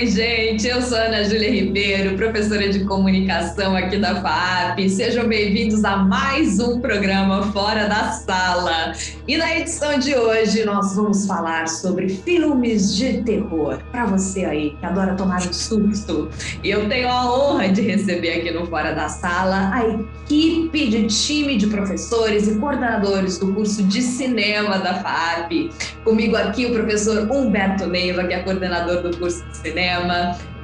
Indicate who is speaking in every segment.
Speaker 1: Oi, gente, eu sou Ana Júlia Ribeiro, professora de comunicação aqui da FAAP. Sejam bem-vindos a mais um programa Fora da Sala. E na edição de hoje nós vamos falar sobre filmes de terror. Para você aí que adora tomar um susto. E eu tenho a honra de receber aqui no Fora da Sala a equipe de time de professores e coordenadores do curso de cinema da FAAP. Comigo aqui o professor Humberto Neiva, que é coordenador do curso de cinema,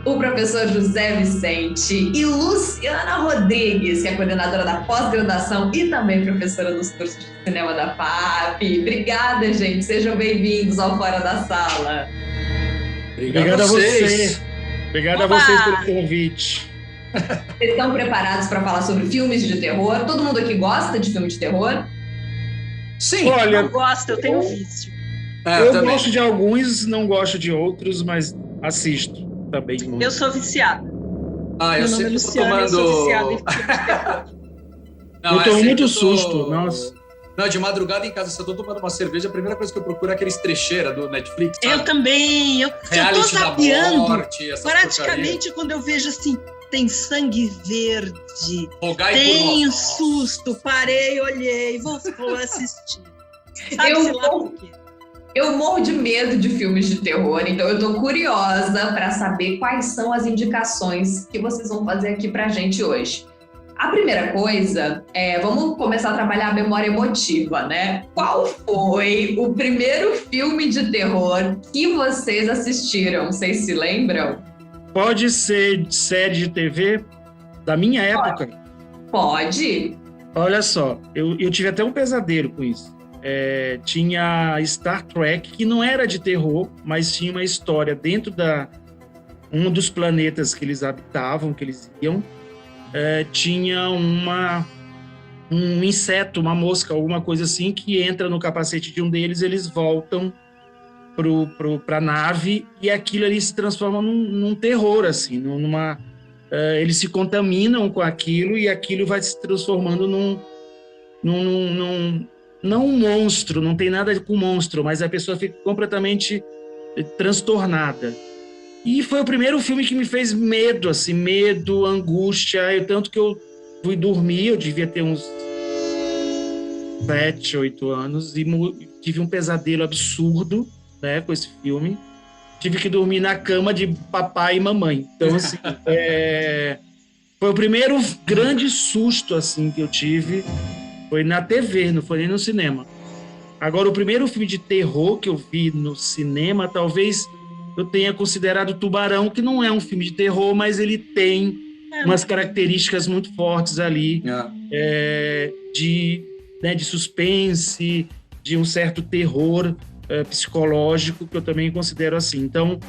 Speaker 1: o professor José Vicente e Luciana Rodrigues, que é coordenadora da pós-graduação e também professora dos cursos de cinema da FAAP. Obrigada, gente. Sejam bem-vindos ao Fora da Sala.
Speaker 2: Obrigado a vocês. Obrigado a vocês pelo convite.
Speaker 1: Vocês estão preparados para falar sobre filmes de terror? Todo mundo aqui gosta de filme de terror?
Speaker 2: Sim. Olha,
Speaker 3: eu gosto, eu tenho vício.
Speaker 2: Eu gosto de alguns, não gosto de outros, mas assisto também.
Speaker 3: Eu sou viciada.
Speaker 4: Eu sempre tô tomando...
Speaker 3: Eu sou viciada em filme de terror.
Speaker 2: Eu tomo muito susto, nossa.
Speaker 4: Não, de madrugada em casa, se eu tô tomando uma cerveja, a primeira coisa que eu procuro é aqueles trecheira do Netflix, sabe?
Speaker 3: Eu também. Eu tô zapeando. Praticamente quando eu vejo assim, tem sangue verde, tem susto, parei, olhei, vou assistir. Sabe-se lá por quê?
Speaker 1: Eu morro de medo de filmes de terror, então eu tô curiosa para saber quais são as indicações que vocês vão fazer aqui pra gente hoje. A primeira coisa vamos começar a trabalhar a memória emotiva, né? Qual foi o primeiro filme de terror que vocês assistiram? Vocês se lembram?
Speaker 2: Pode ser série de TV da minha época?
Speaker 1: Pode.
Speaker 2: Olha só, eu tive até um pesadelo com isso. Tinha Star Trek, que não era de terror, mas tinha uma história dentro um dos planetas que eles habitavam, que eles iam. Tinha um inseto, uma mosca, alguma coisa assim, que entra no capacete de um deles, eles voltam para a nave, e aquilo ali se transforma num terror, assim, eles se contaminam com aquilo, e aquilo vai se transformando não um monstro, não tem nada com monstro, mas a pessoa fica completamente transtornada. E foi o primeiro filme que me fez medo, assim, medo, angústia, tanto que eu fui dormir, eu devia ter uns 7, 8 anos, e tive um pesadelo absurdo, né, com esse filme. Tive que dormir na cama de papai e mamãe. Então, assim, foi o primeiro grande susto, assim, que eu tive. Foi na TV, não foi nem no cinema. Agora, o primeiro filme de terror que eu vi no cinema, talvez eu tenha considerado Tubarão, que não é um filme de terror, mas ele tem umas características muito fortes ali, de suspense, de um certo terror psicológico, que eu também considero assim. Então,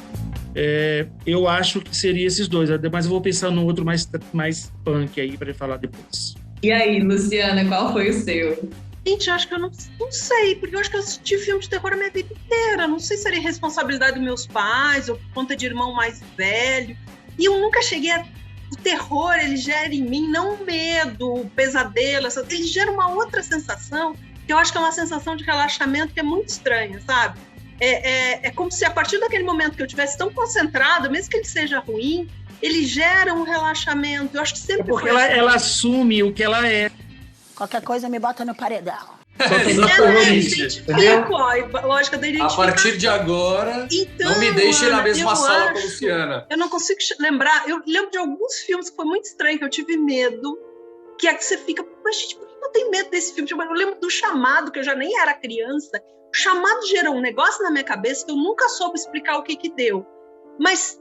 Speaker 2: eu acho que seria esses dois, mas eu vou pensar no outro mais punk aí para falar depois.
Speaker 1: E aí, Luciana, qual foi o seu?
Speaker 3: Gente, eu acho que eu não sei, porque eu acho que eu assisti filme de terror a minha vida inteira. Não sei se seria responsabilidade dos meus pais ou por conta de irmão mais velho. E eu nunca cheguei a... O terror, ele gera em mim não o medo, o pesadelo, ele gera uma outra sensação, que eu acho que é uma sensação de relaxamento que é muito estranha, sabe? É como se a partir daquele momento que eu estivesse tão concentrada, mesmo que ele seja ruim, ele gera um relaxamento. Eu acho que sempre
Speaker 2: porque ela assume o que ela é.
Speaker 5: Qualquer coisa me bota no paredão.
Speaker 3: A lógica da identificação.
Speaker 4: A partir de agora, então, não me deixe na mesma sala com a Luciana.
Speaker 3: Eu não consigo lembrar. Eu lembro de alguns filmes que foi muito estranho, que eu tive medo. Que é que você fica, mas gente, por que eu tenho medo desse filme? Eu lembro do Chamado, que eu já nem era criança. O Chamado gerou um negócio na minha cabeça que eu nunca soube explicar o que deu. Mas...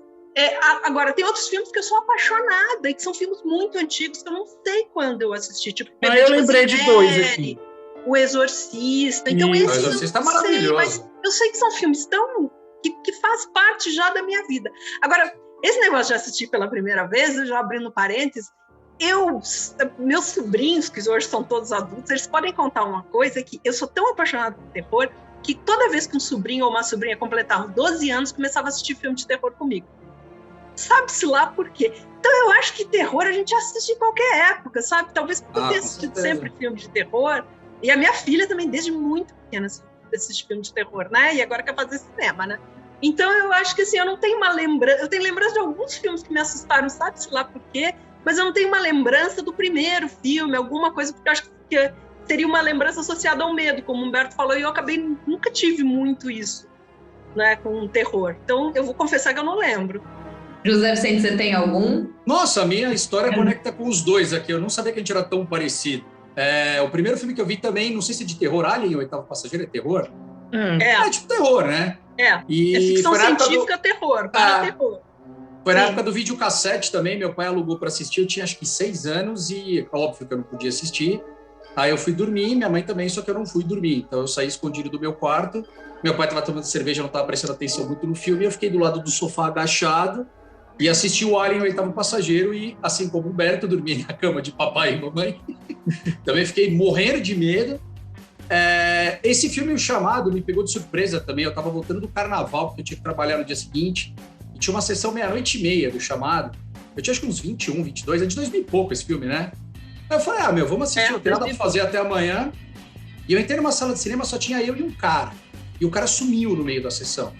Speaker 3: agora, tem outros filmes que eu sou apaixonada e que são filmes muito antigos que eu não sei quando eu assisti. Tipo,
Speaker 2: eu lembrei de dois aqui.
Speaker 3: O Exorcista. Então,
Speaker 4: o Exorcista é maravilhoso.
Speaker 3: Mas eu sei que são filmes que faz parte já da minha vida. Agora, esse negócio de assistir pela primeira vez, eu já abrindo parênteses, meus sobrinhos, que hoje são todos adultos, eles podem contar uma coisa, que eu sou tão apaixonada por terror que toda vez que um sobrinho ou uma sobrinha completavam 12 anos, começava a assistir filme de terror comigo. Sabe-se lá por quê. Então eu acho que terror a gente assiste em qualquer época, sabe? Talvez por ter assistido sempre filme de terror. E a minha filha também, desde muito pequena, assiste filme de terror, né? E agora quer fazer cinema, né? Então eu acho que assim, eu não tenho uma lembrança, eu tenho lembrança de alguns filmes que me assustaram, sabe-se lá por quê, mas eu não tenho uma lembrança do primeiro filme, alguma coisa, porque eu acho que seria uma lembrança associada ao medo, como o Humberto falou, e eu nunca tive muito isso, né, com o terror. Então eu vou confessar que eu não lembro.
Speaker 1: José Vicente, você tem algum?
Speaker 4: Nossa, a minha história conecta com os dois aqui. Eu não sabia que a gente era tão parecido. O primeiro filme que eu vi também, não sei se é de terror, Alien, o Oitavo Passageiro, é terror? É tipo terror, né?
Speaker 3: E é ficção científica, terror, terror.
Speaker 4: Foi na época do videocassete também, meu pai alugou para assistir, eu tinha acho que 6 anos e óbvio que eu não podia assistir. Aí eu fui dormir, minha mãe também, só que eu não fui dormir. Então eu saí escondido do meu quarto, meu pai estava tomando cerveja, não estava prestando atenção muito no filme, eu fiquei do lado do sofá agachado e assisti o Alien, o Oitavo Passageiro, e assim como o Humberto, dormi na cama de papai e mamãe. Também fiquei morrendo de medo. Esse filme, O Chamado, me pegou de surpresa também. Eu estava voltando do carnaval, porque eu tinha que trabalhar no dia seguinte, e tinha uma sessão 00:30 do Chamado. Eu tinha acho que uns 21, 22, é de 2000 e pouco esse filme, né? Aí eu falei, vamos assistir, não tem nada pra fazer até amanhã. E eu entrei numa sala de cinema, só tinha eu e um cara. E o cara sumiu no meio da sessão.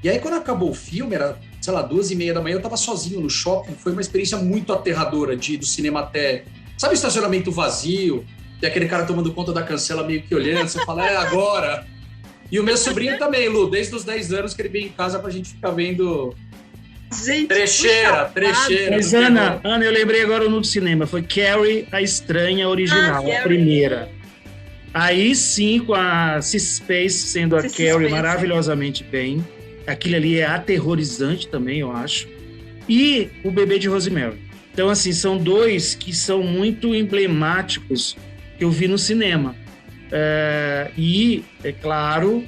Speaker 4: E aí, quando acabou o filme, era, sei lá, 2:30 da manhã, eu tava sozinho no shopping. Foi uma experiência muito aterradora de ir do cinema até... Sabe o estacionamento vazio? Tem aquele cara tomando conta da cancela meio que olhando, você fala, agora. E o meu sobrinho também, Lu, desde os 10 anos que ele veio em casa pra gente ficar vendo trecheira.
Speaker 2: Mas Ana, eu lembrei agora no cinema, foi Carrie, a Estranha original, a primeira. Aí sim, com a Sissy Spacek sendo a Carrie maravilhosamente bem. Aquilo ali é aterrorizante também, eu acho. E o Bebê de Rosemary. Então, assim, são dois que são muito emblemáticos que eu vi no cinema. E, é claro,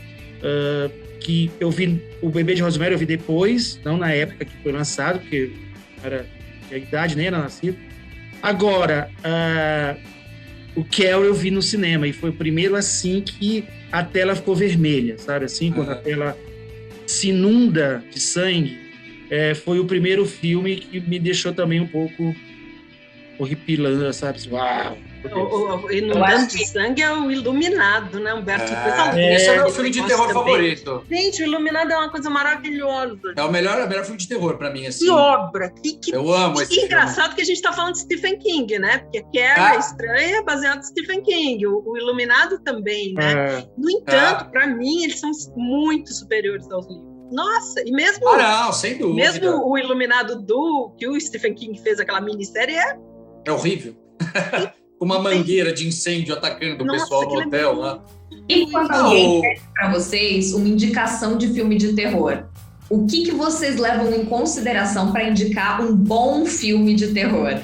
Speaker 2: que eu vi o Bebê de Rosemary, eu vi depois, não na época que foi lançado, porque a idade nem era nascida. Agora, o Carrie eu vi no cinema, e foi o primeiro assim que a tela ficou vermelha, sabe? Assim, quando a tela se inunda de sangue, foi o primeiro filme que me deixou também um pouco horripilando, sabe? Uau!
Speaker 3: O inundando de sangue é o Iluminado, né, Humberto?
Speaker 4: Esse é o meu filme de terror favorito.
Speaker 3: Gente, o Iluminado é uma coisa maravilhosa.
Speaker 4: É o melhor filme de terror pra mim, assim.
Speaker 3: Que obra!
Speaker 4: Eu amo esse filme.
Speaker 3: Engraçado que a gente tá falando de Stephen King, né? Porque Carrie, a Estranha, é baseado em Stephen King. O Iluminado também, né? No entanto, pra mim, eles são muito superiores aos livros. Nossa, e mesmo...
Speaker 4: não, sem dúvida.
Speaker 3: Mesmo o Iluminado que o Stephen King fez, aquela minissérie,
Speaker 4: é horrível. Uma mangueira de incêndio atacando o pessoal no hotel lá.
Speaker 1: E quando alguém pede para vocês uma indicação de filme de terror, o que vocês levam em consideração para indicar um bom filme de terror?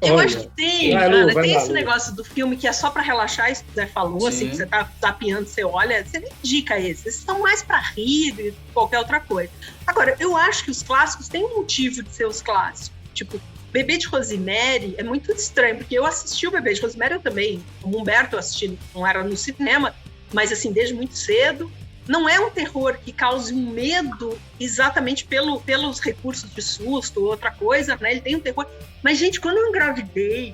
Speaker 3: Eu acho que tem, Ana, tem esse negócio do filme que é só para relaxar, isso que o Zé falou, assim, que você tá zapeando, você olha, você nem indica esses. Esses são mais para rir do que qualquer outra coisa. Agora, eu acho que os clássicos têm um motivo de ser os clássicos. Tipo, Bebê de Rosemary é muito estranho, porque eu assisti o Bebê de Rosemary, eu também, como Humberto, assisti, não era no cinema, mas assim, desde muito cedo. Não é um terror que cause um medo exatamente pelos recursos de susto ou outra coisa, né? Ele tem um terror. Mas, gente, quando eu engravidei,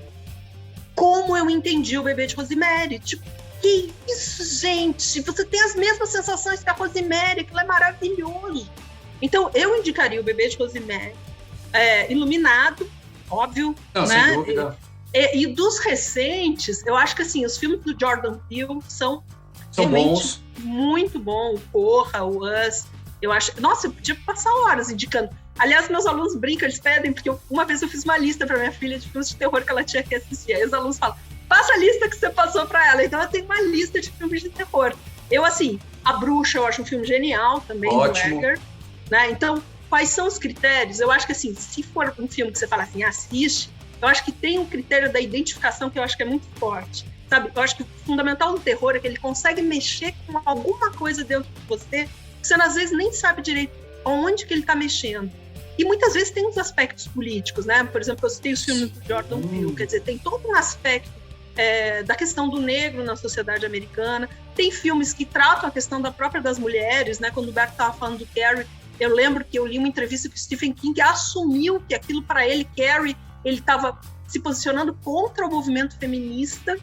Speaker 3: como eu entendi o Bebê de Rosemary? Tipo, que isso, gente? Você tem as mesmas sensações que a Rosemary, aquilo é maravilhoso. Então, eu indicaria o Bebê de Rosemary, Iluminado, óbvio,
Speaker 4: não,
Speaker 3: né?
Speaker 4: Sem dúvida.
Speaker 3: E dos recentes, eu acho que assim, os filmes do Jordan Peele são
Speaker 4: bons.
Speaker 3: Muito bom. O Corra, o Us. Eu acho. Nossa, eu podia passar horas indicando. Aliás, meus alunos brincam, eles pedem, porque uma vez eu fiz uma lista para minha filha de filmes de terror que ela tinha que assistir. Aí os alunos falam, passa a lista que você passou para ela. Então eu tenho uma lista de filmes de terror. Eu, assim, A Bruxa, eu acho um filme genial também,
Speaker 4: ótimo.
Speaker 3: Do Egger, né? Então, quais são os critérios? Eu acho que, assim, se for um filme que você fala assim, assiste, eu acho que tem um critério da identificação que eu acho que é muito forte. Sabe? Eu acho que o fundamental do terror é que ele consegue mexer com alguma coisa dentro de você que você, às vezes, nem sabe direito onde que ele está mexendo. E muitas vezes tem uns aspectos políticos, né? Por exemplo, eu citei os filmes do Jordan Peele, quer dizer, tem todo um aspecto da questão do negro na sociedade americana. Tem filmes que tratam a questão das mulheres, né? Quando o Berto estava falando do Carrie, eu lembro que eu li uma entrevista que o Stephen King assumiu que aquilo para ele, Carrie, ele estava se posicionando contra o movimento feminista,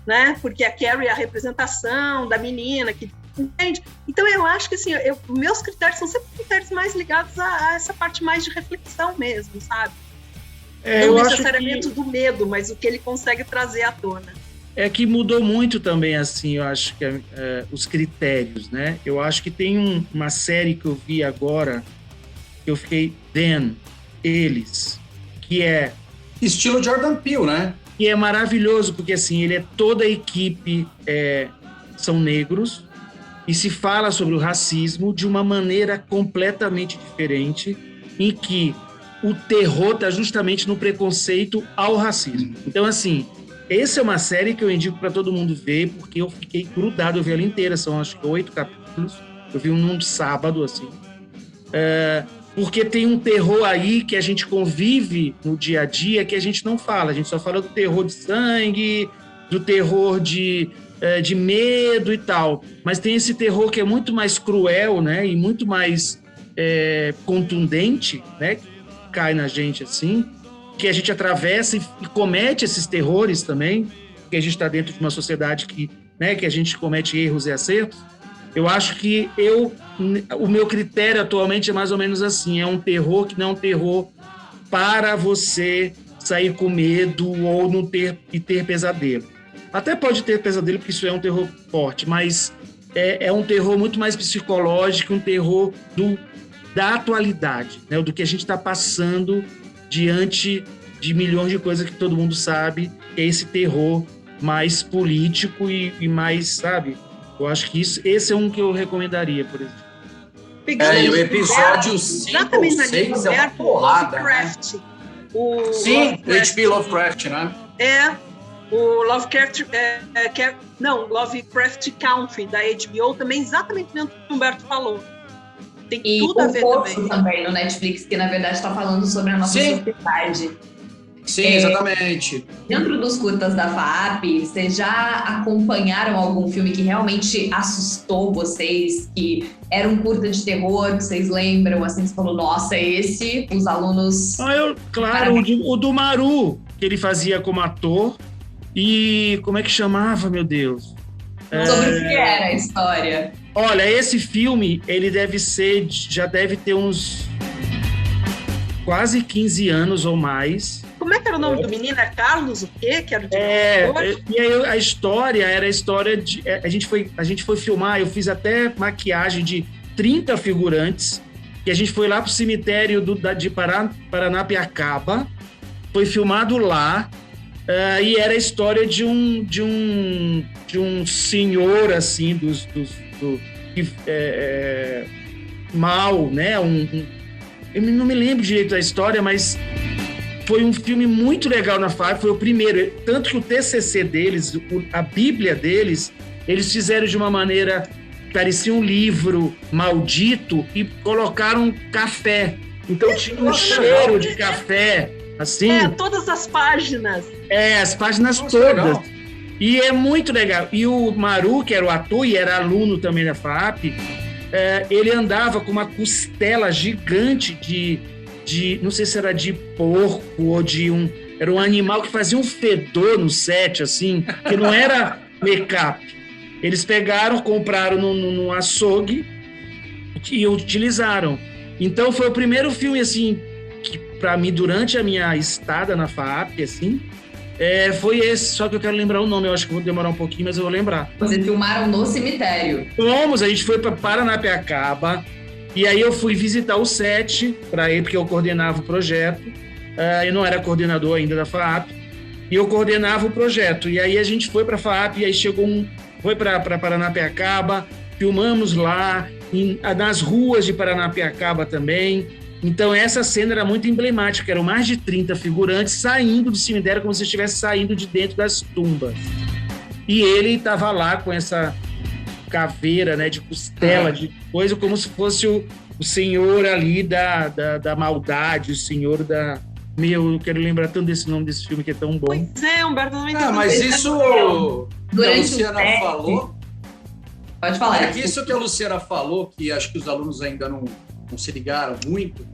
Speaker 3: né? Porque a Carrie é a representação da menina que Entende? Então eu acho que assim, meus critérios são sempre critérios mais ligados a essa parte mais de reflexão mesmo, sabe? Não necessariamente do medo, mas o que ele consegue trazer à tona.
Speaker 2: É que mudou muito também, assim, eu acho que os critérios, né? Eu acho que tem uma série que eu vi agora, que eu fiquei, Eles, que é...
Speaker 4: Estilo Jordan Peele, né?
Speaker 2: Que é maravilhoso, porque assim, toda a equipe são negros, e se fala sobre o racismo de uma maneira completamente diferente, em que o terror está justamente no preconceito ao racismo. Então, assim, essa é uma série que eu indico para todo mundo ver, porque eu fiquei grudado, eu vi ela inteira, são acho que 8 capítulos, eu vi num sábado, assim, porque tem um terror aí que a gente convive no dia a dia que a gente não fala, a gente só fala do terror de sangue, do terror de medo e tal, mas tem esse terror que é muito mais cruel, né, e muito mais contundente, né, que cai na gente assim, que a gente atravessa e comete esses terrores também, que a gente está dentro de uma sociedade que a gente comete erros e acertos. Eu acho que o meu critério atualmente é mais ou menos assim, é um terror que não é um terror para você sair com medo ou não ter pesadelo. Até pode ter pesadelo, porque isso é um terror forte, mas é um terror muito mais psicológico, um terror da atualidade, né? Do que a gente está passando diante de milhões de coisas que todo mundo sabe, que é esse terror mais político e mais, sabe? Eu acho que esse é um que eu recomendaria, por exemplo.
Speaker 4: E o episódio 5 ou 6 é uma porrada, né? Sim, o H.P. Lovecraft, né?
Speaker 3: O Lovecraft, Lovecraft Country, da HBO, também exatamente dentro do que o Humberto falou. Tem tudo a ver
Speaker 1: também no Netflix, que na verdade está falando sobre a nossa sociedade.
Speaker 4: Sim, exatamente.
Speaker 1: Dentro dos curtas da FAAP, vocês já acompanharam algum filme que realmente assustou vocês? Que era um curta de terror, que vocês lembram? Assim, você falou, nossa, esse, os alunos...
Speaker 2: Claro, o do Maru, que ele fazia como ator. E como é que chamava, meu Deus?
Speaker 1: Sobre o que era a história?
Speaker 2: Olha, esse filme, ele já deve ter uns quase 15 anos ou mais.
Speaker 3: Como é que era o nome do menino? É Carlos o quê? Que era
Speaker 2: e aí a história era a história de... A gente foi filmar, eu fiz até maquiagem de 30 figurantes, que a gente foi lá pro cemitério de Paranapiacaba, foi filmado lá, e era a história de um senhor, assim, mal, né? Eu não me lembro direito da história, mas foi um filme muito legal na FAAP, foi o primeiro. Tanto que o TCC deles, a Bíblia deles, eles fizeram de uma maneira, parecia um livro maldito, e colocaram café. Então tinha um cheiro de café, assim.
Speaker 3: Todas as páginas.
Speaker 2: As páginas todas. Legal. E é muito legal. E o Maru, que era o ator e era aluno também da FAAP, ele andava com uma costela gigante de não sei se era de porco ou era um animal que fazia um fedor no set, assim, que não era make-up. Eles compraram num açougue e utilizaram. Então foi o primeiro filme, assim, que para mim, durante a minha estada na FAAP, assim, foi esse, só que eu quero lembrar o nome, eu acho que vou demorar um pouquinho, mas eu vou lembrar.
Speaker 1: Vocês filmaram no cemitério?
Speaker 2: A gente foi para Paranapiacaba, e aí eu fui visitar o set para ele, porque eu coordenava o projeto, eu não era coordenador ainda da FAAP, e eu coordenava o projeto, e aí a gente foi para a FAAP, e aí foi para Paranapiacaba, filmamos lá, nas ruas de Paranapiacaba também. Então essa cena era muito emblemática, eram mais de 30 figurantes saindo do cemitério como se estivesse saindo de dentro das tumbas. E ele estava lá com essa caveira, né, de costela, de coisa, como se fosse o senhor ali da maldade, o senhor da... eu quero lembrar tanto desse nome desse filme que é tão bom.
Speaker 3: Pois é, Humberto, não entendi.
Speaker 4: Mas isso que a Luciana falou...
Speaker 1: Pode falar.
Speaker 4: Isso que a Luciana falou, que acho que os alunos ainda não se ligaram muito,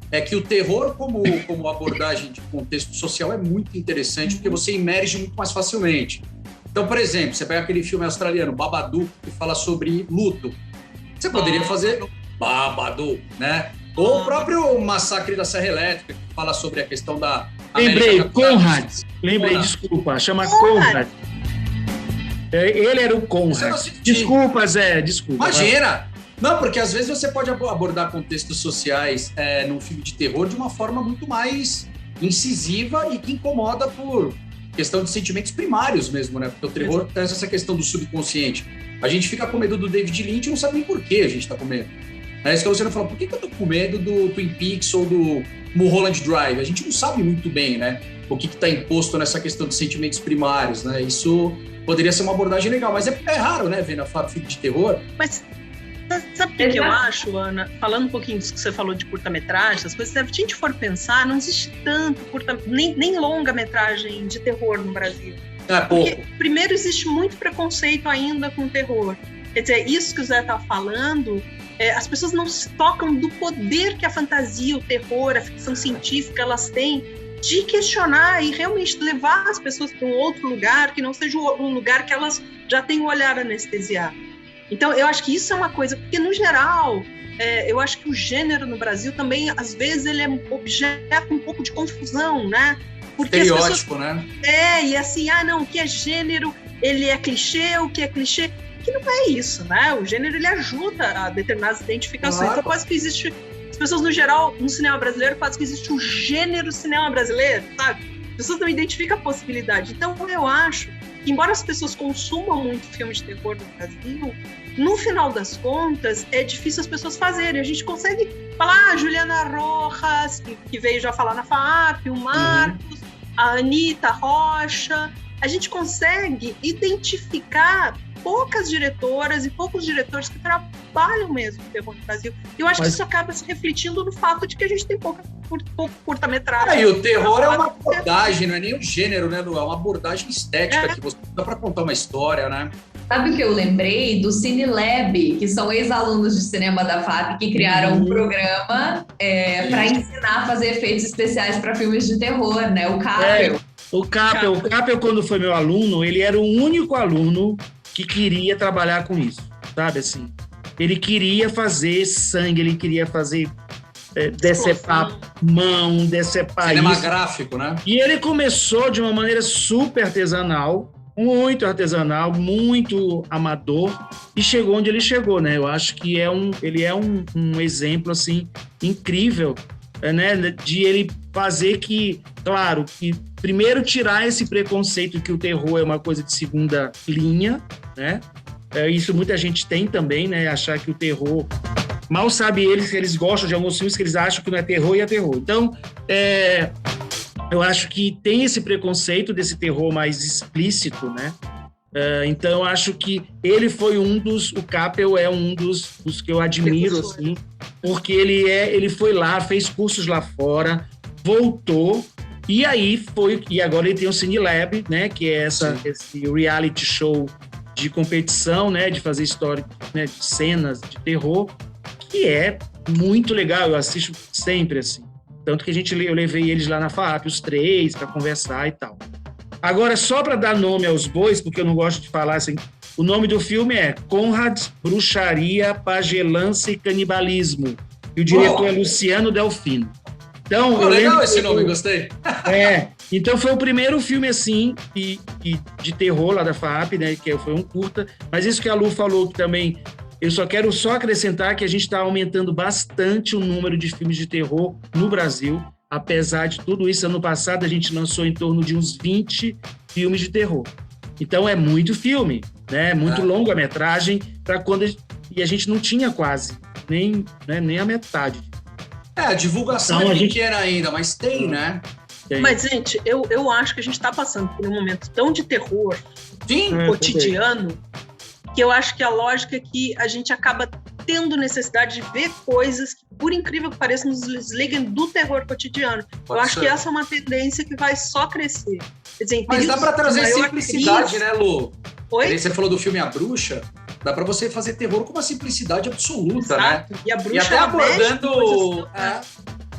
Speaker 4: é que o terror como abordagem de contexto social é muito interessante, porque você emerge muito mais facilmente. Então, por exemplo, você pega aquele filme australiano, Babadook, que fala sobre luto. Você poderia fazer Babadook, né? Ou o próprio Massacre da Serra Elétrica, que fala sobre a questão da...
Speaker 2: Lembrei, Conrad. Desculpa, chama Conrad. Ele era o Conrad. Desculpa, Zé, desculpa.
Speaker 4: Imagina! Não, porque às vezes você pode abordar contextos sociais num filme de terror de uma forma muito mais incisiva e que incomoda por questão de sentimentos primários mesmo, né? Porque o terror traz essa questão do subconsciente. A gente fica com medo do David Lynch e não sabe nem por que a gente tá com medo. É isso que você não fala, por que eu tô com medo do Twin Peaks ou do Mulholland Drive? A gente não sabe muito bem, né? O que tá imposto nessa questão de sentimentos primários, né? Isso poderia ser uma abordagem legal, mas é raro, né, ver na filme de terror.
Speaker 3: Mas sabe o que eu acho, Ana? Falando um pouquinho disso que você falou de curta-metragem, essas coisas, se a gente for pensar, não existe tanto nem longa-metragem de terror no Brasil. Porque, primeiro, existe muito preconceito ainda com o terror. Quer dizer, isso que o Zé está falando, as pessoas não se tocam do poder que a fantasia, o terror, a ficção científica, elas têm de questionar e realmente levar as pessoas para um outro lugar que não seja um lugar que elas já têm o olhar anestesiado. Então, eu acho que isso é uma coisa, porque, no geral, eu acho que o gênero no Brasil também, às vezes, ele é objeto um pouco de confusão, né? Porque
Speaker 4: estereótipo, né?
Speaker 3: E assim, o que é gênero, ele é clichê, o que é clichê, que não é isso, né? O gênero, ele ajuda a determinadas identificações.
Speaker 4: Claro.
Speaker 3: Então, quase que existe, as pessoas, no geral, no cinema brasileiro, quase que existe um gênero cinema brasileiro, sabe? As pessoas não identificam a possibilidade. Então, eu acho que, embora as pessoas consumam muito filme de terror no Brasil, no final das contas, é difícil as pessoas fazerem. A gente consegue falar, Juliana Rojas, que veio já falar na FAAP, o Marcos, a Anitta Rocha. A gente consegue identificar poucas diretoras e poucos diretores que trabalham mesmo no terror no Brasil. E eu acho que isso acaba se refletindo no fato de que a gente tem pouco curta-metragem.
Speaker 4: E o terror é uma abordagem, não é nem um gênero, né, Lu? É uma abordagem estética que você dá para contar uma história, né?
Speaker 1: Sabe o que eu lembrei? Do CineLab, que são ex-alunos de cinema da FAP que criaram um programa para ensinar a fazer efeitos especiais para filmes de terror, né? O Capel.
Speaker 2: O Capel, quando foi meu aluno, ele era o único aluno que queria trabalhar com isso, sabe assim? Ele queria fazer sangue, ele queria fazer decepar mão, decepar
Speaker 4: cinema gráfico, né?
Speaker 2: E ele começou de uma maneira super artesanal, muito amador, e chegou onde ele chegou, né? Eu acho que ele é um exemplo, assim, incrível, né? De ele fazer que, claro, que primeiro tirar esse preconceito que o terror é uma coisa de segunda linha, né? Isso muita gente tem também, né? Achar que o terror... Mal sabe eles gostam de alguns filmes que eles acham que não é terror e é terror. Então, eu acho que tem esse preconceito desse terror mais explícito, né? Então, eu acho que ele foi o Capel é um dos que eu admiro, assim, porque ele foi lá, fez cursos lá fora, voltou, e agora ele tem o CineLab, né? Que é esse reality show de competição, né? De fazer história, né, de cenas de terror, que é muito legal, eu assisto sempre, assim. Tanto que eu levei eles lá na FAAP, os 3, para conversar e tal. Agora, só para dar nome aos bois, porque eu não gosto de falar assim, o nome do filme é Conrad, Bruxaria, Pagelança e Canibalismo. E o diretor é Luciano Delfino. Então,
Speaker 4: legal esse nome, gostei.
Speaker 2: Então foi o primeiro filme, assim, de terror lá da FAAP, né? Que foi um curta. Mas isso que a Lu falou, que também... Eu só quero acrescentar que a gente está aumentando bastante o número de filmes de terror no Brasil. Apesar de tudo isso, ano passado a gente lançou em torno de uns 20 filmes de terror. Então é muito filme, né? Muito longa-metragem, e a gente não tinha quase nem a metade.
Speaker 4: A divulgação é pequena ainda, mas tem, né?
Speaker 2: Tem.
Speaker 3: Mas, gente, eu acho que a gente está passando por um momento tão de terror cotidiano, que eu acho que a lógica é que a gente acaba tendo necessidade de ver coisas que, por incrível que pareça, nos desliguem do terror cotidiano. Eu acho que essa é uma tendência que vai só crescer. Quer dizer,
Speaker 4: mas dá para trazer simplicidade, né, Lu?
Speaker 3: Oi?
Speaker 4: Você falou do filme A Bruxa, dá para você fazer terror com uma simplicidade absoluta,
Speaker 3: exato,
Speaker 4: né?
Speaker 3: E a Bruxa
Speaker 4: até abordando...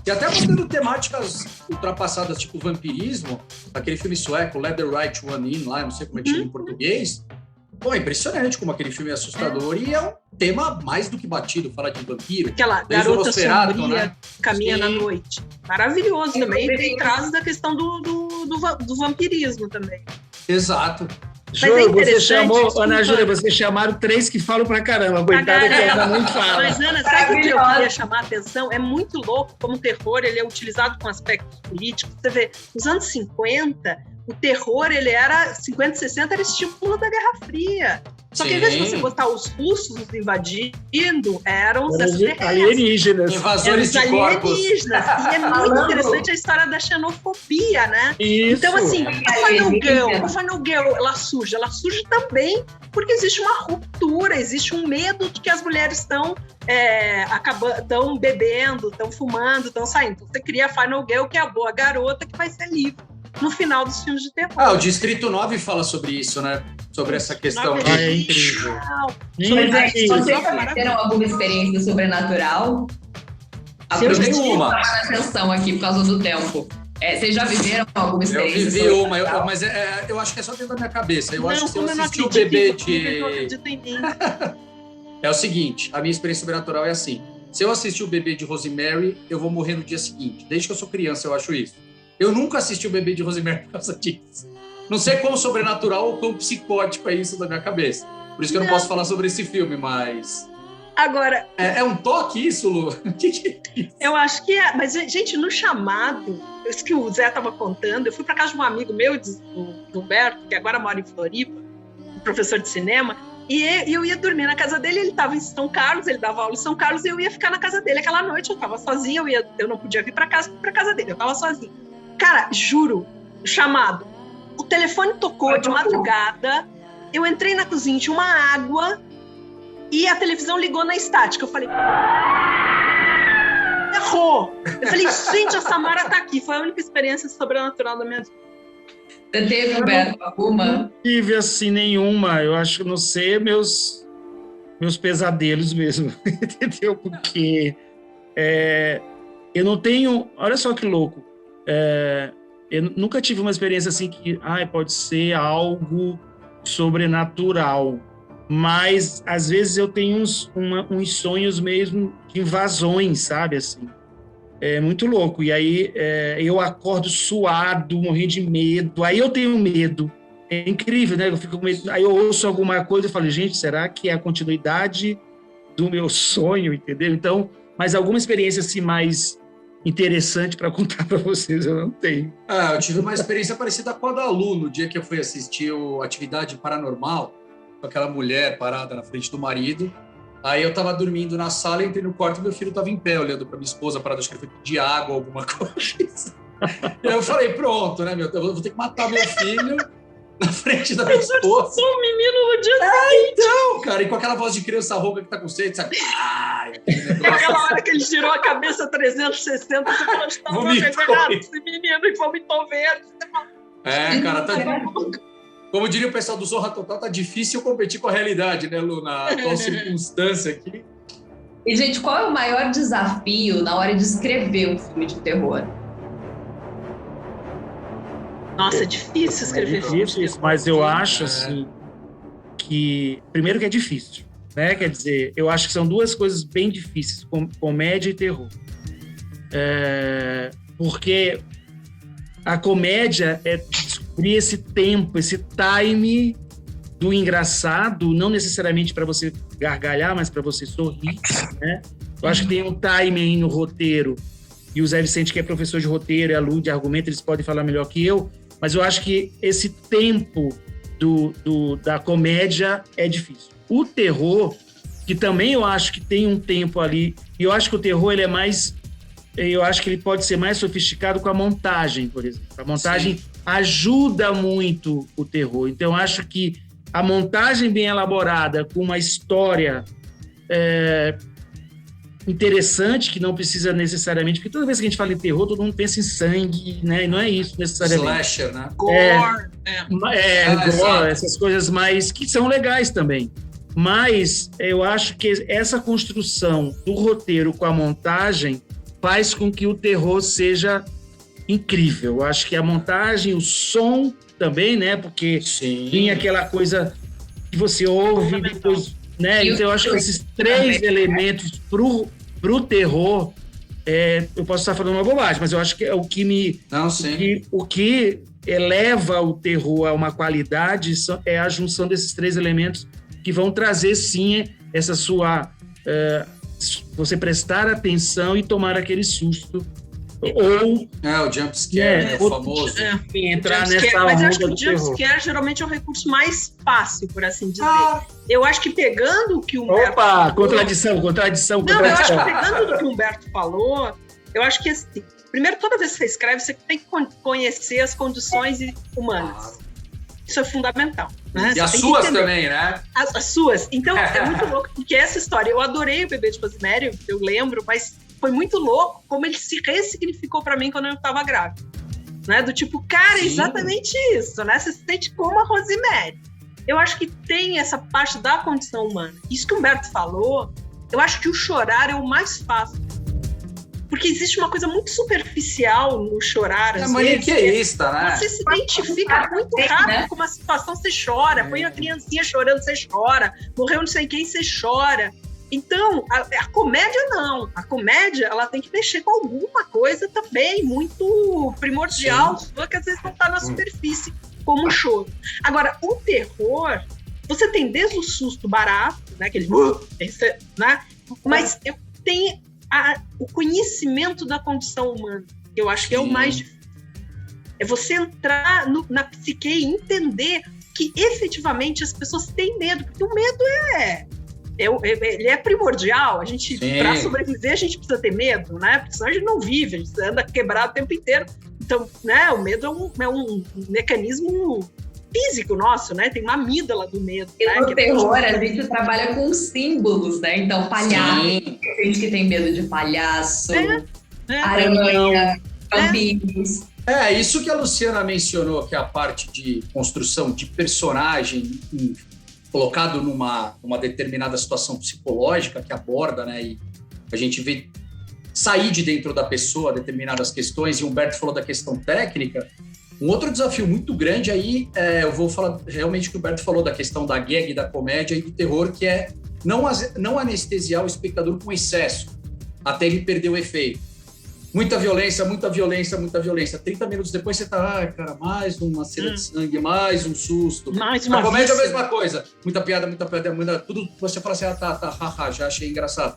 Speaker 4: E até mostrando temáticas ultrapassadas, tipo vampirismo, aquele filme sueco, Let the Right One In, lá, não sei como é que chama em português. Pô, é impressionante como aquele filme é assustador e é um tema mais do que batido, fala de vampiro.
Speaker 3: Aquela
Speaker 4: Desde o
Speaker 3: garota
Speaker 4: Nosferatu,
Speaker 3: sombria,
Speaker 4: né?
Speaker 3: caminha
Speaker 4: Sim.
Speaker 3: na noite. Maravilhoso também.
Speaker 1: eu
Speaker 3: Tem traz da questão do vampirismo também.
Speaker 4: Exato.
Speaker 3: Mas é
Speaker 2: Ju, você
Speaker 3: interessante,
Speaker 2: chamou,
Speaker 3: desculpa.
Speaker 2: Ana Júlia, vocês chamaram 3 que falam pra caramba. Coitada que ainda não fala.
Speaker 3: Mas, Ana, sabe o que eu
Speaker 1: Maravilhosa.
Speaker 3: queria chamar a atenção? É muito louco como o terror ele é utilizado com aspectos políticos. Você vê, nos anos 50, o terror, ele era 50 e 60, era estímulo da Guerra Fria. Só que, em vez de você botar os russos invadindo, eram os extraterrestres.
Speaker 2: Alienígenas.
Speaker 4: Invasores
Speaker 3: Eram
Speaker 4: de
Speaker 3: os
Speaker 4: corpos.
Speaker 3: alienígenas. E é muito
Speaker 1: Falando.
Speaker 3: interessante a história da xenofobia, né?
Speaker 2: Isso.
Speaker 3: Então, assim, a Final Girl, ela surge também porque existe uma ruptura, existe um medo de que as mulheres estão bebendo, estão fumando, estão saindo. Então, você cria a Final Girl, que é a boa garota, que vai ser livre no final dos filmes de terror.
Speaker 4: O Distrito 9 fala sobre isso, né? Sobre essa questão.
Speaker 3: Nove
Speaker 2: é incrível.
Speaker 1: Mas
Speaker 2: Isso.
Speaker 1: vocês já tiveram alguma experiência sobrenatural?
Speaker 4: Eu tenho uma.
Speaker 1: Chamar a atenção aqui por causa do tempo. Vocês já viveram alguma
Speaker 4: Eu
Speaker 1: experiência
Speaker 4: vivi uma,
Speaker 1: sobrenatural?
Speaker 4: mas eu acho que é só dentro da minha cabeça. Eu acho que se eu
Speaker 3: como não
Speaker 4: assistir o
Speaker 3: acredito
Speaker 4: bebê
Speaker 3: em você, eu não
Speaker 4: de...
Speaker 3: acredito em mim.
Speaker 4: É o seguinte, a minha experiência sobrenatural é assim. Se eu assistir o bebê de Rosemary, eu vou morrer no dia seguinte. Desde que eu sou criança, eu acho isso. Eu nunca assisti o bebê de Rosemary por causa disso. Não sei quão sobrenatural ou quão psicótico é isso da minha cabeça. Por isso que eu não posso falar sobre esse filme, mas...
Speaker 3: Agora,
Speaker 4: É um toque isso, Lu? O que é isso?
Speaker 3: eu acho que é. Mas, gente, no chamado, isso que o Zé estava contando, eu fui para casa de um amigo meu, do Humberto, que agora mora em Floripa, professor de cinema, e eu ia dormir na casa dele, ele estava em São Carlos, ele dava aula em São Carlos, e eu ia ficar na casa dele. Aquela noite eu estava sozinha, eu não podia vir para casa dele, eu estava sozinha. Cara, juro, chamado. O telefone tocou de madrugada, eu entrei na cozinha, tinha uma água, e a televisão ligou na estática. Eu falei... Errou! Eu falei, gente, a Samara tá aqui. Foi a única experiência sobrenatural da minha vida.
Speaker 1: Você teve, Humberto, alguma?
Speaker 2: Não tive, assim, nenhuma. Eu acho que não sei meus pesadelos mesmo. Entendeu? Porque eu não tenho... Olha só que louco. Eu nunca tive uma experiência assim que pode ser algo sobrenatural. Mas, às vezes, eu tenho uns sonhos mesmo de invasões, sabe? Assim, é muito louco. E aí, eu acordo suado, morrendo de medo. Aí eu tenho medo. É incrível, né? Eu fico com medo. Aí eu ouço alguma coisa e falo, gente, será que é a continuidade do meu sonho, entendeu? Então, mas alguma experiência assim mais interessante para contar para vocês eu não tenho.
Speaker 4: Eu tive uma experiência parecida com a da Lu, no dia que eu fui assistir o Atividade Paranormal, com aquela mulher parada na frente do marido. Aí eu tava dormindo na sala, entrei no quarto e meu filho tava em pé, olhando pra minha esposa, parada, acho que ele foi pedir água, alguma coisa. E aí eu falei, pronto, né, eu vou ter que matar meu filho na frente da minha esposa.
Speaker 3: Um menino no dia seguinte.
Speaker 4: Então, cara, e com aquela voz de criança rouca que tá com sede, sabe?
Speaker 3: Aquela hora que ele girou a cabeça 360, você falou, está
Speaker 4: Vomitou.
Speaker 3: esse menino e vomitou verde.
Speaker 4: Cara, tá... Como diria o pessoal do Zorra Total, tá difícil competir com a realidade, né, Lu? Na atual circunstância aqui.
Speaker 1: E, gente, qual é o maior desafio na hora de escrever um filme de terror?
Speaker 3: Nossa, é difícil escrever filme.
Speaker 2: Difícil, mas eu acho, assim, que... Primeiro que é difícil, né? Quer dizer, eu acho que são duas coisas bem difíceis, comédia e terror. Porque a comédia é descobrir esse tempo, esse time do engraçado, não necessariamente para você gargalhar, mas para você sorrir, né? Eu acho que tem um time aí no roteiro, e o Zé Vicente, que é professor de roteiro e aluno de argumento, eles podem falar melhor que eu, mas eu acho que esse tempo da comédia é difícil. O terror, que também eu acho que tem um tempo ali, e eu acho que o terror ele é mais... Eu acho que ele pode ser mais sofisticado com a montagem, por exemplo. A montagem ajuda muito o terror. Então, eu acho que a montagem bem elaborada, com uma história interessante, que não precisa necessariamente... Porque toda vez que a gente fala em terror, todo mundo pensa em sangue, né? E não é isso necessariamente.
Speaker 4: Slasher, né?
Speaker 3: Gore.
Speaker 2: Gore, essas coisas mais... que são legais também. Mas eu acho que essa construção do roteiro com a montagem faz com que o terror seja incrível. Eu acho que a montagem, o som também, né? Porque tem aquela coisa que você ouve depois, né? Então eu acho que esses 3 elementos pro terror, eu posso estar falando uma bobagem, mas eu acho que é o que me...
Speaker 4: Não, sim.
Speaker 2: O que eleva o terror a uma qualidade é a junção desses 3 elementos que vão trazer, sim, essa sua... você prestar atenção e tomar aquele susto. Ou...
Speaker 4: o jump scare, o famoso.
Speaker 2: Entrar nessa
Speaker 3: mas eu acho que
Speaker 2: onda
Speaker 3: o
Speaker 2: do
Speaker 3: jump
Speaker 2: terror.
Speaker 3: scare geralmente é o recurso mais fácil, por assim dizer. Eu acho que pegando o que o Humberto
Speaker 2: Opa,
Speaker 3: falou...
Speaker 2: contradição.
Speaker 3: Não, eu acho que pegando do que o Humberto falou, eu acho que, assim, primeiro, toda vez que você escreve, você tem que conhecer as condições humanas. Isso é fundamental. Né?
Speaker 4: E as suas também, né?
Speaker 3: As suas. Então, é muito louco, porque essa história, eu adorei o Bebê de Rosemary, eu lembro, mas foi muito louco como ele se ressignificou para mim quando eu estava grávida. Né? Do tipo, cara, é exatamente isso, né? Você se sente como a Rosemary. Eu acho que tem essa parte da condição humana. Isso que o Humberto falou, eu acho que o chorar é o mais fácil. Porque existe uma coisa muito superficial no chorar.
Speaker 4: É maniqueísta, né?
Speaker 3: Você se identifica muito rápido com uma situação, você chora. Põe uma criancinha chorando, você chora. Morreu não sei quem, você chora. Então, a comédia não. A comédia, ela tem que mexer com alguma coisa também muito primordial, que às vezes não está na superfície, como o choro. Agora, o terror, você tem desde o susto barato, né, aquele... né, mas tem o conhecimento da condição humana, que eu acho que é o mais difícil. É você entrar na psique e entender que efetivamente as pessoas têm medo, porque o medo ele é primordial. A gente, para sobreviver, a gente precisa ter medo, né? Porque senão a gente não vive, a gente anda quebrado o tempo inteiro. Então, né, o medo é um mecanismo físico nosso, né? Tem uma amígdala do medo.
Speaker 1: E
Speaker 3: né?
Speaker 1: no terror, a gente trabalha com símbolos, né? Então, palhaço, tem gente que tem medo de palhaço, aranha, vampiros.
Speaker 4: Isso que a Luciana mencionou, que é a parte de construção de personagem colocado numa determinada situação psicológica que aborda, né? E a gente vê sair de dentro da pessoa determinadas questões, e o Humberto falou da questão técnica. Um outro desafio muito grande aí, eu vou falar realmente o que o Humberto falou da questão da gag, da comédia e do terror, que é não anestesiar o espectador com excesso, até ele perder o efeito. Muita violência, muita violência, muita violência. 30 minutos depois você tá, cara, mais uma cena de sangue, mais um susto.
Speaker 3: Mais uma
Speaker 4: comédia é a mesma coisa. Muita piada, tudo você fala assim, haha, já achei engraçado.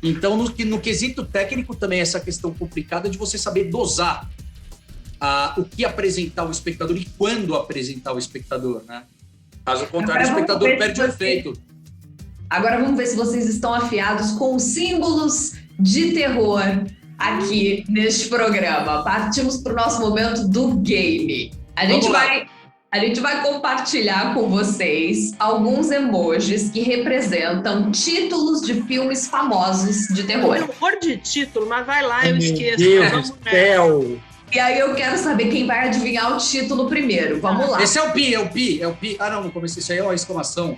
Speaker 4: Então, no quesito técnico também, essa questão complicada de você saber dosar o que apresentar ao espectador e quando apresentar ao espectador, né? Caso contrário, o espectador perde o efeito.
Speaker 1: Agora vamos ver se vocês estão afiados com símbolos de terror aqui neste programa. Partimos para o nosso momento do game. A gente vai compartilhar com vocês alguns emojis que representam títulos de filmes famosos de terror.
Speaker 3: Eu não de título, mas vai lá, eu esqueço.
Speaker 2: Meu Deus do céu!
Speaker 1: E aí eu quero saber quem vai adivinhar o título primeiro. Vamos lá.
Speaker 4: Esse é o pi. Ah, não comecei. Isso aí é uma exclamação.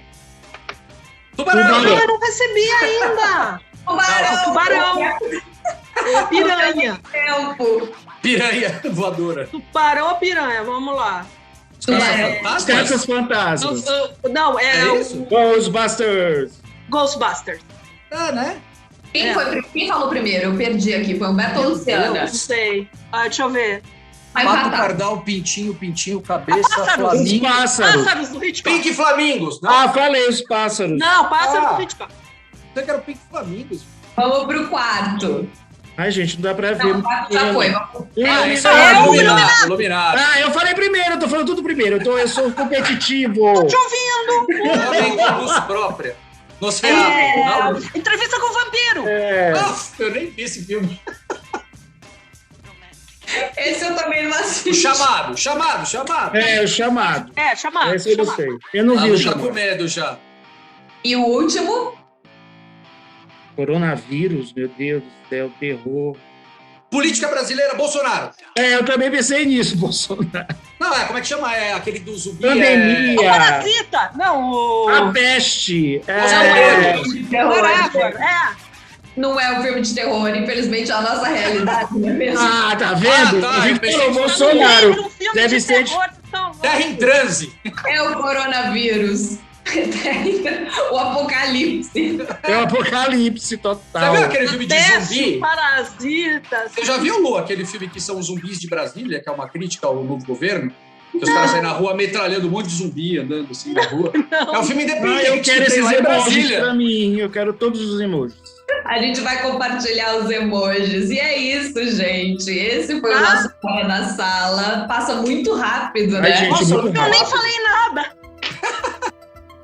Speaker 3: Tubarão! Eu não recebi ainda! Tubarão! Piranha!
Speaker 4: Piranha voadora.
Speaker 3: Tubarão ou piranha? Vamos lá.
Speaker 2: Caças Fantasmas.
Speaker 3: Não,
Speaker 4: é isso?
Speaker 2: Ghostbusters.
Speaker 3: Ghostbusters.
Speaker 4: Né?
Speaker 1: Quem falou primeiro? Eu perdi aqui. Foi o Humberto ou Luciana?
Speaker 3: Não sei. Deixa eu ver.
Speaker 4: Pato, pardal, pintinho, cabeça, flamingo.
Speaker 2: Os pássaros.
Speaker 3: Pássaros do Hitchcock.
Speaker 4: Pink Flamingos.
Speaker 2: Não. Falei os pássaros.
Speaker 3: Não, pássaros do Hitchcock.
Speaker 4: Você quer o Pink Flamingos?
Speaker 1: Vamos pro quarto.
Speaker 2: Ai, gente, não dá pra ver.
Speaker 1: Não, o quarto já foi.
Speaker 4: Iluminado.
Speaker 2: Eu falei primeiro, eu tô falando tudo primeiro. Eu sou competitivo.
Speaker 3: Tô te ouvindo.
Speaker 4: Homem com luz própria. Não.
Speaker 3: Entrevista com o vampiro.
Speaker 4: Eu nem vi esse filme.
Speaker 1: Esse eu também não assisti.
Speaker 4: O chamado.
Speaker 2: O chamado.
Speaker 3: Chamado.
Speaker 2: Esse eu não sei. Eu não vi o chamado.
Speaker 4: Com medo já.
Speaker 1: E o último?
Speaker 2: Coronavírus, meu Deus do céu, terror.
Speaker 4: Política brasileira, Bolsonaro.
Speaker 2: Eu também pensei nisso, Bolsonaro.
Speaker 4: Não, como é que chama? É aquele do zumbi.
Speaker 2: Pandemia.
Speaker 3: O Parasita. Não,
Speaker 2: A peste.
Speaker 1: Não é um filme de terror, infelizmente é a nossa realidade, não é mesmo?
Speaker 2: Ah, tá vendo?
Speaker 4: Ah, tá,
Speaker 2: A
Speaker 4: eu
Speaker 2: gente
Speaker 4: pensei
Speaker 2: falou
Speaker 4: que
Speaker 2: Bolsonaro.
Speaker 3: Um filme
Speaker 2: Deve
Speaker 3: de
Speaker 2: ser
Speaker 3: terror, então,
Speaker 4: Terra em transe.
Speaker 1: É o coronavírus. O apocalipse.
Speaker 2: É o apocalipse
Speaker 4: Você
Speaker 2: total.
Speaker 4: viu aquele filme de
Speaker 3: Peste,
Speaker 4: zumbi?
Speaker 3: Parasitas.
Speaker 4: Você já viu, Lu, aquele filme que são os zumbis de Brasília, que é uma crítica ao novo governo? Que os caras saem na rua metralhando um monte de zumbi andando assim na rua. É um filme independente.
Speaker 2: Eu quero
Speaker 4: que tem
Speaker 2: esses
Speaker 4: lá em
Speaker 2: emojis
Speaker 4: Brasília.
Speaker 2: pra mim. Eu quero todos os emojis.
Speaker 1: A gente vai compartilhar os emojis. E é isso, gente. Esse foi o nosso Fora da Sala. Passa muito rápido, né?
Speaker 2: Ai, gente,
Speaker 4: Nossa,
Speaker 2: muito
Speaker 3: Eu nem
Speaker 2: rápido.
Speaker 3: falei nada.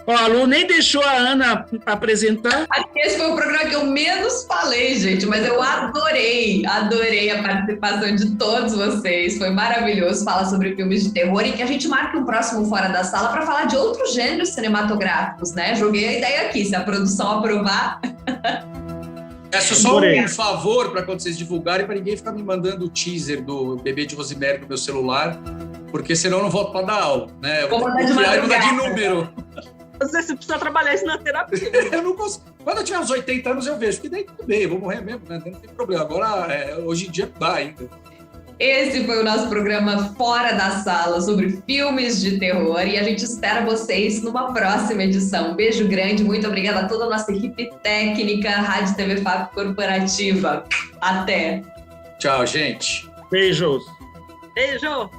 Speaker 2: Ó, a Lu nem deixou a Ana apresentar.
Speaker 1: Esse foi o programa que eu menos falei, gente, mas eu adorei a participação de todos vocês. Foi maravilhoso falar sobre filmes de terror e que a gente marque um próximo Fora da Sala para falar de outros gêneros cinematográficos, né? Joguei a ideia aqui, se a produção aprovar.
Speaker 4: Peço só
Speaker 2: Adorei.
Speaker 4: um favor para quando vocês divulgarem, para ninguém ficar me mandando o teaser do Bebê de Rosemary no meu celular, porque senão eu não volto para dar aula, né? Eu
Speaker 1: Vou
Speaker 4: vou
Speaker 1: mandar de
Speaker 4: copiar e mudar de
Speaker 1: madrugada.
Speaker 4: número.
Speaker 3: Às vezes você precisa trabalhar isso na terapia.
Speaker 4: Eu não consigo. Quando eu tiver uns 80 anos eu vejo, porque daí tudo bem, eu vou morrer mesmo, né? Não tem problema. Agora, hoje em dia dá ainda.
Speaker 1: Esse foi o nosso programa Fora da Sala sobre filmes de terror e a gente espera vocês numa próxima edição. Um beijo grande, muito obrigada a toda a nossa equipe técnica, Rádio TV FAP Corporativa. Até!
Speaker 4: Tchau, gente.
Speaker 2: Beijos.
Speaker 3: Beijo.